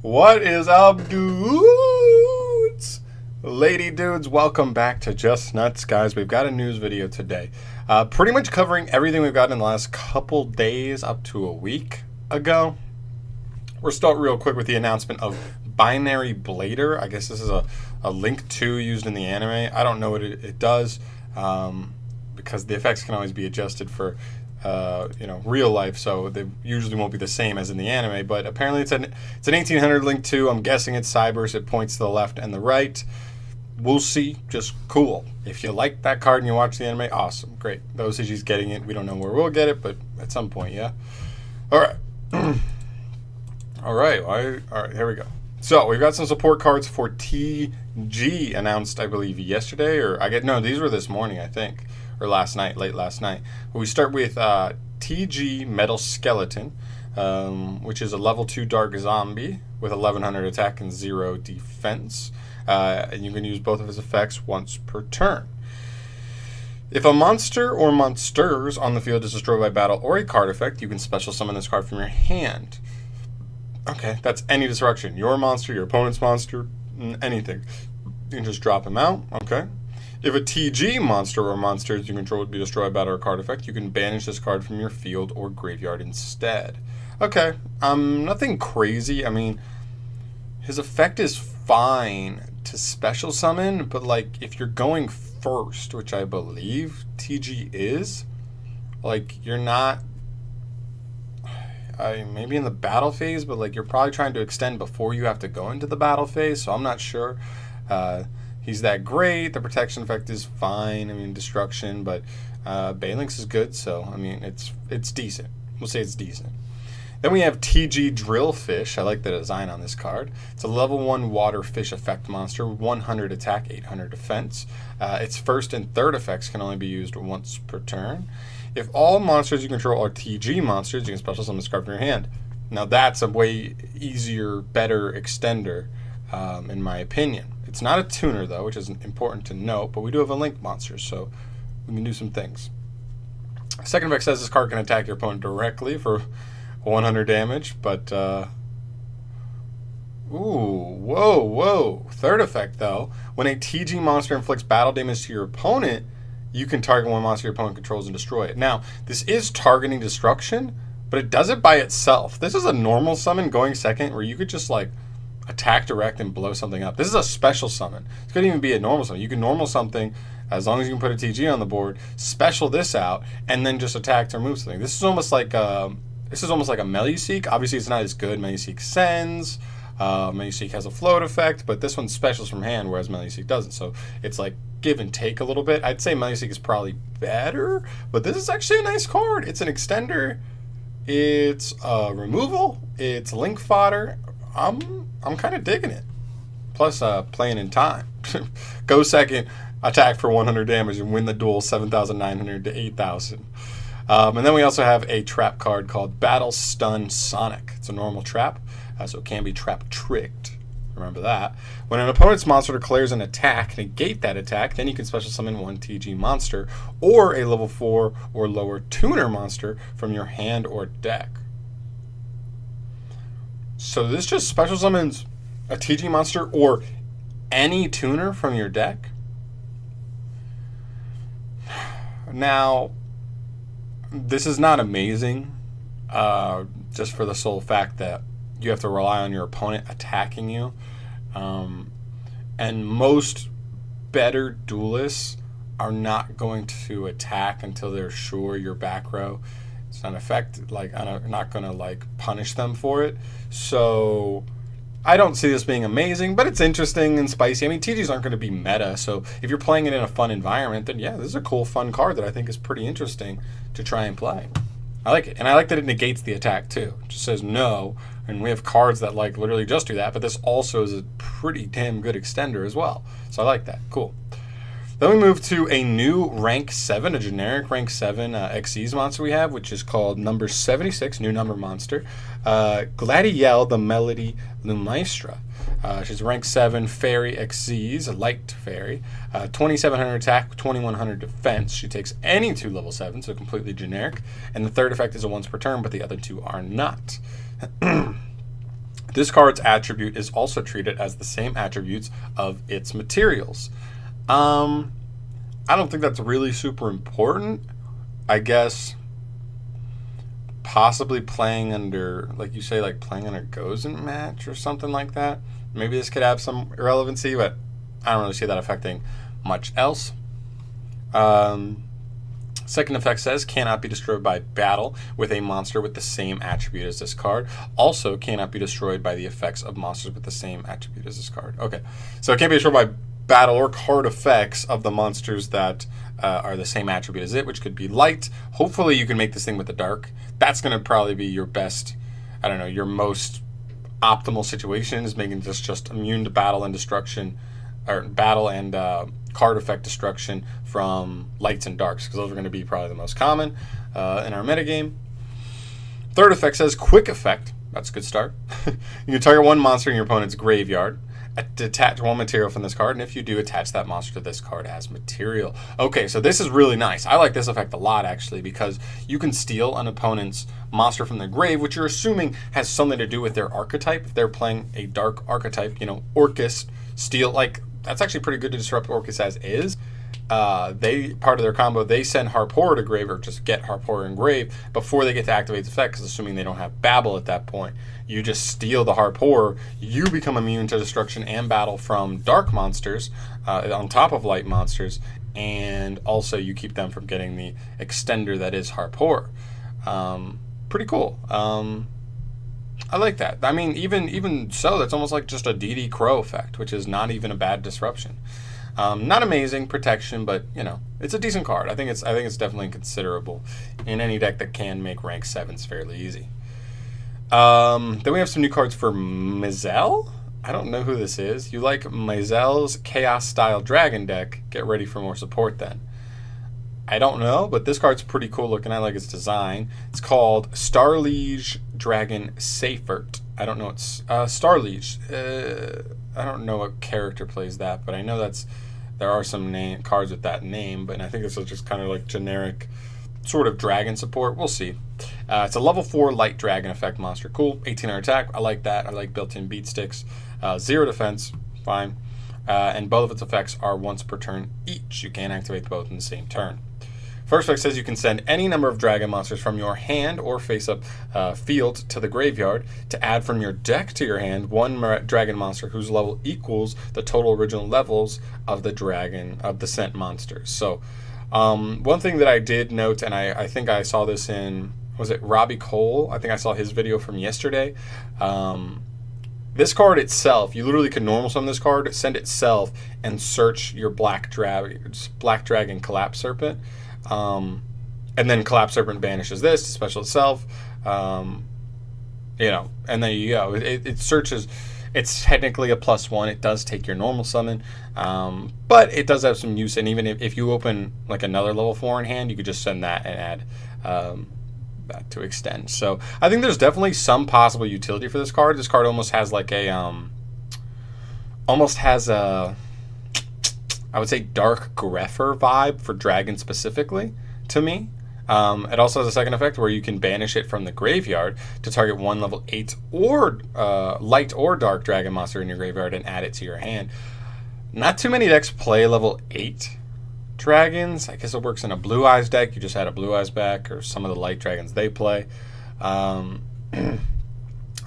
What is up, dudes? Lady dudes, welcome back to Just Nuts, guys. We've got a news video today. Pretty much covering everything we've got in the last couple days up to a week ago. We'll start real quick with the announcement of Binary Blader. I guess this is a Link 2 used in the anime. I don't know what it does because the effects can always be adjusted for real life, so they usually won't be the same as in the anime, but apparently it's an 1800 Link 2. I'm guessing it's Cyberse. It points to the left and the right. We'll see. Just cool. If you like that card and you watch the anime, awesome. Great. Those Osage's getting it. We don't know where we'll get it, but at some point, yeah. Alright. Alright, here we go. So, we've got some support cards for TG announced, I believe, yesterday, these were this morning, I think. Or late last night. We start with TG Metal Skeleton, which is a level 2 Dark Zombie with 1100 attack and 0 defense. And you can use both of his effects once per turn. If a monster or monsters on the field is destroyed by battle or a card effect, you can special summon this card from your hand. Okay, that's any destruction. Your monster, your opponent's monster, anything. You can just drop him out, okay? If a TG monster or monsters you control would be destroyed by a card effect, you can banish this card from your field or graveyard instead. Okay, nothing crazy. I mean, his effect is fine to special summon, but like if you're going first, which I believe TG is, like you're not, maybe in the battle phase, but like you're probably trying to extend before you have to go into the battle phase, so I'm not sure. He's that great. The protection effect is fine. I mean, destruction, but Balinx is good, so I mean, it's decent. We'll say it's decent. Then we have TG Drillfish. I like the design on this card. It's a level 1 water fish effect monster, 100 attack, 800 defense. Its first and third effects can only be used once per turn. If all monsters you control are TG monsters, you can special summon this card from your hand. Now that's a way easier, better extender, in my opinion. It's not a tuner, though, which is important to note, but we do have a Link monster, so we can do some things. Second effect says this card can attack your opponent directly for 100 damage, but, whoa. Third effect, though, when a TG monster inflicts battle damage to your opponent, you can target one monster your opponent controls and destroy it. Now, this is targeting destruction, but it does it by itself. This is a normal summon going second where you could just, like, attack direct and blow something up. This is a special summon. It could even be a normal summon. You can normal something as long as you can put a TG on the board, special this out, and then just attack to remove something. This is almost like a Meluseek. Obviously, it's not as good. Meluseek sends. Meluseek has a float effect, but this one specials from hand, whereas Meluseek doesn't. So it's like give and take a little bit. I'd say Meluseek is probably better, but this is actually a nice card. It's an extender. It's removal. It's link fodder. I'm kind of digging it. Plus, playing in time. Go second, attack for 100 damage, and win the duel 7,900 to 8,000. And then we also have a trap card called Battle Stun Sonic. It's a normal trap, so it can be trap tricked. Remember that. When an opponent's monster declares an attack, negate that attack, then you can special summon one TG monster or a level 4 or lower tuner monster from your hand or deck. So this just special summons a TG monster or any tuner from your deck. Now, this is not amazing, just for the sole fact that you have to rely on your opponent attacking you. And most better duelists are not going to attack until they're sure your back row. It's not not going to punish them for it. So I don't see this being amazing, but it's interesting and spicy. I mean, TGs aren't going to be meta, so if you're playing it in a fun environment, then yeah, this is a cool, fun card that I think is pretty interesting to try and play. I like it, and I like that it negates the attack too. It just says no, and we have cards that literally just do that, but this also is a pretty damn good extender as well. So I like that. Cool. Then we move to a new rank 7, a generic rank 7 Xyz monster we have, which is called number 76, new number monster. Gladiel, the Melody Lumaistra. She's rank 7 fairy Xyz, a light fairy. 2,700 attack, 2,100 defense. She takes any 2 level 7, so completely generic. And the third effect is a once per turn, but the other 2 are not. This card's attribute is also treated as the same attributes of its materials. I don't think that's really super important. I guess possibly playing under, like you say, like playing in a Gozen match or something like that. Maybe this could have some relevancy, but I don't really see that affecting much else. Second effect says cannot be destroyed by battle with a monster with the same attribute as this card. Also cannot be destroyed by the effects of monsters with the same attribute as this card. Okay, so it can't be destroyed by battle or card effects of the monsters that are the same attribute as it, which could be light. Hopefully you can make this thing with the dark. That's going to probably be your best, I don't know, your most optimal situation is making this just immune to battle and destruction, or battle and card effect destruction from lights and darks, because those are going to be probably the most common in our metagame. Third effect says quick effect. That's a good start. You can target one monster in your opponent's graveyard. Detach one material from this card, and if you do, attach that monster to this card as material. Okay, so this is really nice. I like this effect a lot, actually, because you can steal an opponent's monster from their grave, which you're assuming has something to do with their archetype. If they're playing a dark archetype, you know, Orcus, steal, like, that's actually pretty good to disrupt Orcus as is. They, part of their combo, they send Harp Horror to grave, or just get Harp Horror in grave before they get to activate the effect, because assuming they don't have Babel at that point, you just steal the Harp Horror, you become immune to destruction and battle from dark monsters on top of light monsters, and also you keep them from getting the extender that is Harp Horror. Pretty cool. I like that. I mean, even so, that's almost like just a DD Crow effect, which is not even a bad disruption. Not amazing protection, but you know, it's a decent card. I think it's definitely considerable in any deck that can make rank 7s fairly easy. Then we have some new cards for Mizel. I don't know who this is. You like Mizel's Chaos style dragon deck? Get ready for more support then. I don't know, but this card's pretty cool looking. I like its design. It's called Starliege Dragon Seifert. I don't know. It's Starliege. I don't know what character plays that, but I know there are some cards with that name, but I think this is just kind of like generic sort of dragon support. We'll see. It's a level 4 light dragon effect monster. Cool. 1800 attack. I like that. I like built-in beat sticks. 0 defense. Fine. And both of its effects are once per turn each. You can't activate both in the same turn. First effect says you can send any number of dragon monsters from your hand or face-up field to the graveyard to add from your deck to your hand one dragon monster whose level equals the total original levels of the sent monsters. So one thing that I did note, and I think I saw this in, was it Robbie Cole? I think I saw his video from yesterday. This card itself, you literally can normal summon this card, send itself, and search your Black Dragon Collapse Serpent. And then Collapse Serpent banishes this to special itself. You know, and there you go. It searches. It's technically a +1. It does take your normal summon, but it does have some use. And even if you open like another level 4 in hand, you could just send that and add that to extend. So I think there's definitely some possible utility for this card. This card almost has like a I would say Dark Grepher vibe for dragon specifically to me. It also has a second effect where you can banish it from the graveyard to target one level 8 or light or dark dragon monster in your graveyard and add it to your hand. Not too many decks play level 8 dragons. I guess it works in a Blue Eyes deck. You just had a Blue Eyes back, or some of the light dragons they play.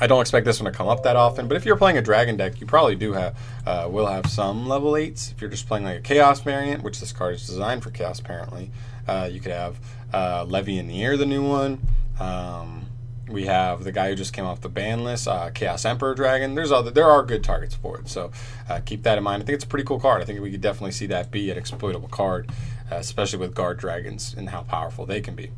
I don't expect this one to come up that often, but if you're playing a dragon deck, you probably will have some level 8s. If you're just playing like a Chaos variant, which this card is designed for Chaos apparently, you could have Levy in the Air, the new one. We have the guy who just came off the ban list, Chaos Emperor Dragon. There are good targets for it, so keep that in mind. I think it's a pretty cool card. I think we could definitely see that be an exploitable card, especially with guard dragons and how powerful they can be.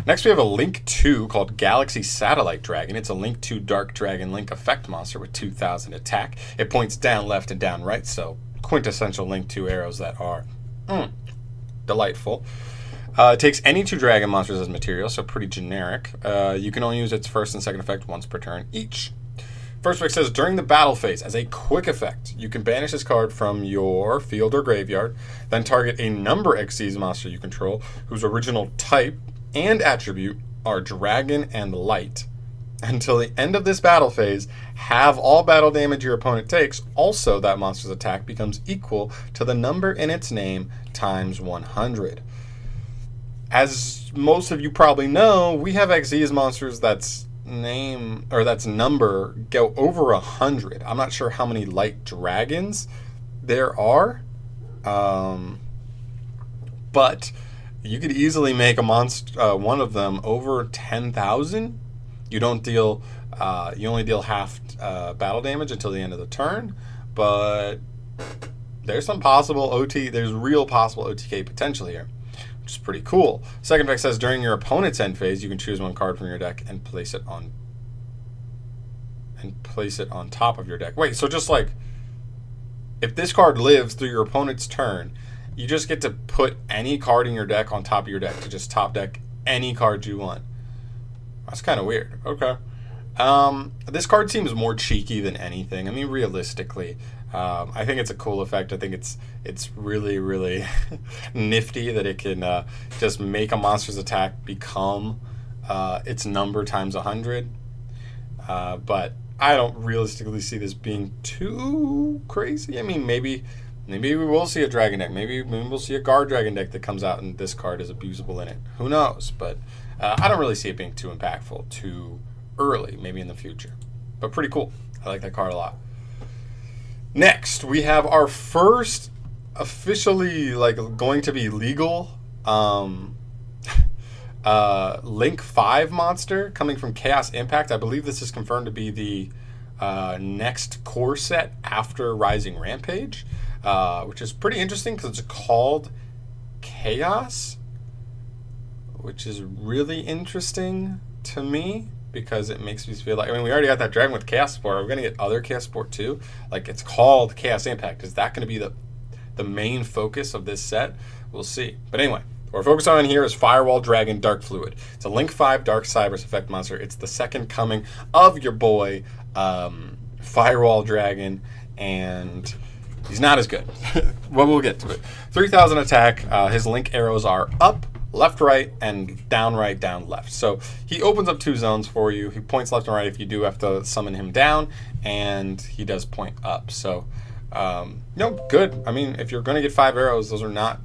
Next, we have a Link 2 called Galaxy Satellite Dragon. It's a Link 2 Dark Dragon Link effect monster with 2,000 attack. It points down left and down right, so quintessential Link 2 arrows that are delightful. It takes any 2 dragon monsters as material, so pretty generic. You can only use its first and second effect once per turn each. First effect says, during the battle phase, as a quick effect, you can banish this card from your field or graveyard, then target a number Xyz monster you control, whose original type and attribute are dragon and light, until the end of this battle phase, have all battle damage your opponent takes. Also, that monster's attack becomes equal to the number in its name times 100. As most of you probably know, we have Xyz monsters that's number go over 100. I'm not sure how many light dragons there are, but you could easily make a monster, one of them over 10,000. You don't deal, you only deal half battle damage until the end of the turn, but there's some possible there's real possible OTK potential here, which is pretty cool. Second effect says during your opponent's end phase, you can choose one card from your deck and place it on top of your deck. Wait, so just like if this card lives through your opponent's turn, you just get to put any card in your deck on top of your deck to just top deck any card you want. That's kind of weird. Okay. This card seems more cheeky than anything. I mean, realistically, I think it's a cool effect. I think it's really, really nifty that it can just make a monster's attack become its number times 100. But I don't realistically see this being too crazy. I mean, maybe we will see a dragon deck. Maybe we'll see a guard dragon deck that comes out and this card is abusable in it. Who knows? But I don't really see it being too impactful too early. Maybe in the future. But pretty cool. I like that card a lot. Next, we have our first officially going to be legal Link 5 monster coming from Chaos Impact. I believe this is confirmed to be the next core set after Rising Rampage, which is pretty interesting because it's called Chaos, which is really interesting to me because it makes me feel like, I mean, we already got that dragon with Chaos Support. Are we going to get other Chaos Support too? Like, it's called Chaos Impact. Is that going to be the main focus of this set? We'll see. But anyway, what we're focused on here is Firewall Dragon Dark Fluid. It's a Link 5 Dark Cybers effect monster. It's the second coming of your boy Firewall Dragon, and he's not as good. Well, we'll get to it. 3,000 attack. His Link arrows are up, left, right, and down, right, down, left. So he opens up 2 zones for you. He points left and right if you do have to summon him down, and he does point up. So, good. I mean, if you're going to get 5 arrows, those are not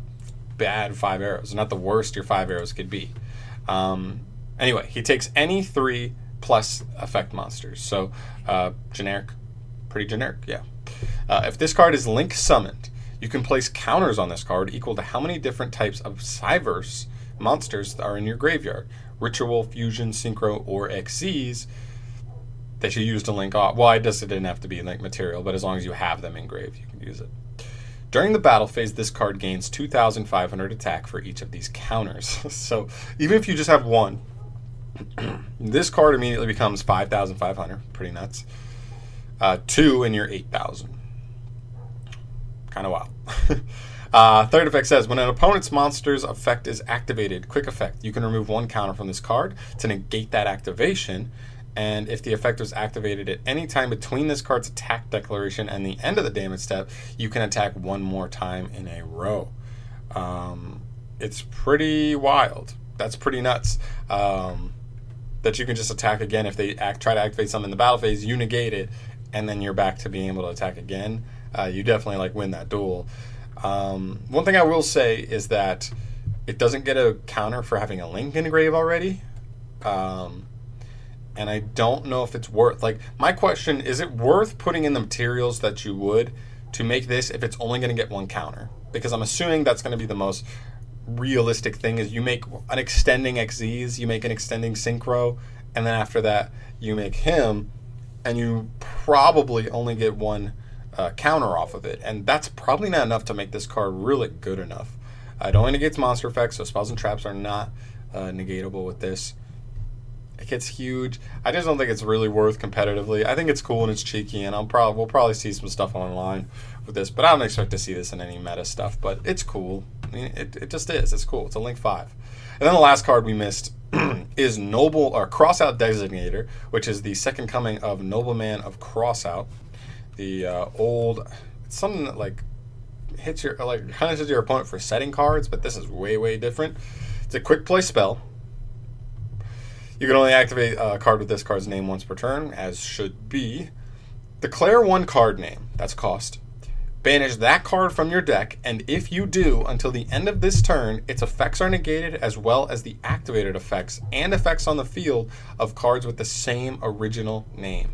bad 5 arrows. They're not the worst your 5 arrows could be. Anyway, he takes any 3 plus effect monsters. So, generic. Pretty generic, yeah. If this card is Link summoned, you can place counters on this card equal to how many different types of Cyverse monsters are in your graveyard. Ritual, Fusion, Synchro, or Xyz that you use to link off. Well, I guess it didn't have to be Link material, but as long as you have them engraved, you can use it. During the battle phase, this card gains 2,500 attack for each of these counters. So even if you just have one, this card immediately becomes 5,500. Pretty nuts. 2 and you're 8,000. Kind of wild. Third effect says, when an opponent's monster's effect is activated, quick effect, you can remove 1 counter from this card to negate that activation. And if the effect was activated at any time between this card's attack declaration and the end of the damage step, you can attack 1 more time in a row. It's pretty wild. That's pretty nuts. That you can just attack again if they try to activate something in the battle phase, you negate it, and then you're back to being able to attack again. You definitely win that duel. One thing I will say is that it doesn't get a counter for having a Link engrave already. And I don't know if it's worth, my question, is it worth putting in the materials that you would to make this if it's only going to get 1 counter? Because I'm assuming that's going to be the most realistic thing, is you make an extending Xyz, you make an extending Synchro, and then after that you make him, and you probably only get 1 counter off of it. And that's probably not enough to make this card really good enough. It only negates monster effects, so spells and traps are not negatable with this. It gets huge. I just don't think it's really worth competitively. I think it's cool and it's cheeky, and we'll probably see some stuff online with this, but I don't expect to see this in any meta stuff, but it's cool. I mean, it just is. It's cool. It's a Link 5. And then the last card we missed is Crossout Designator, which is the second coming of Nobleman of Crossout. The old, it's something that punishes your opponent for setting cards, but this is way, way different. It's a quick play spell. You can only activate a card with this card's name once per turn, as should be. Declare one card name. That's cost. Banish that card from your deck, and if you do, until the end of this turn, its effects are negated, as well as the activated effects and effects on the field of cards with the same original name.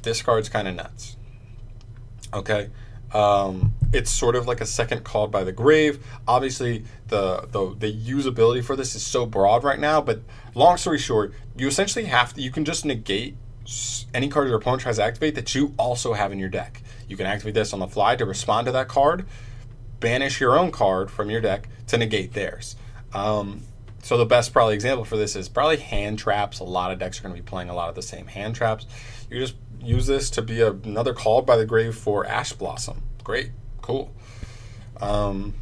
This card's kind of nuts. Okay? It's sort of like a second Called by the Grave. Obviously, the usability for this is so broad right now, but long story short, you essentially have to, you can just negate any card your opponent tries to activate that you also have in your deck. You can activate this on the fly to respond to that card, banish your own card from your deck to negate theirs. So the best probably example for this is probably hand traps. A lot of decks are going to be playing a lot of the same hand traps. You just use this to be another Called by the Grave for Ash Blossom. Great, cool. And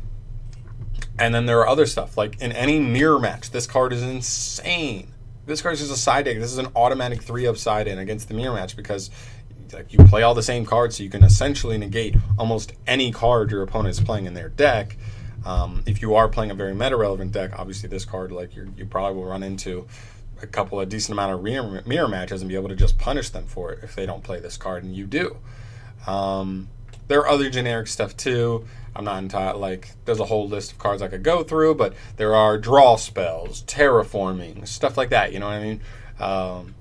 then there are other stuff, like in any mirror match, this card is insane. This card is just a side deck. This is an automatic 3-up side in against the mirror match because like, you play all the same cards, so you can essentially negate almost any card your opponent is playing in their deck. If you are playing a very meta-relevant deck, obviously this card, like you probably will run into a couple of decent amount of mirror matches and be able to just punish them for it if they don't play this card, and you do. There are other generic stuff too. I'm not entirely, like, there's a whole list of cards I could go through, but there are draw spells, terraforming, stuff like that, you know what I mean?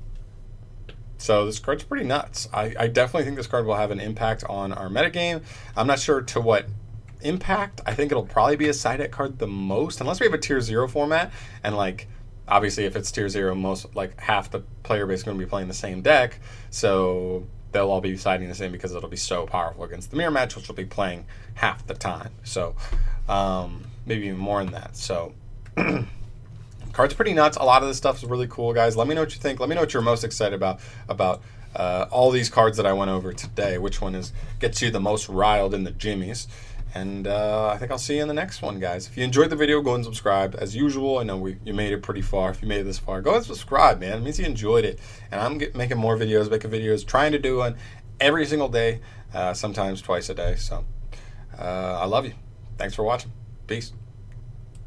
So this card's pretty nuts. I definitely think this card will have an impact on our metagame. I'm not sure to what impact. I think it'll probably be a side deck card the most, unless we have a tier 0 format, and like, obviously if it's tier 0, most, like, half the player base is going to be playing the same deck, so they'll all be siding the same because it'll be so powerful against the mirror match, which will be playing half the time. So maybe even more than that. So card's pretty nuts. A lot of this stuff is really cool, guys. Let me know what you think. Let me know what you're most excited about all these cards that I went over today. Which one gets you the most riled in the jimmies? And I think I'll see you in the next one, guys. If you enjoyed the video, go and subscribe. As usual, I know you made it pretty far. If you made it this far, go and subscribe, man. It means you enjoyed it. And I'm making more videos, trying to do one every single day, sometimes twice a day. So I love you. Thanks for watching. Peace.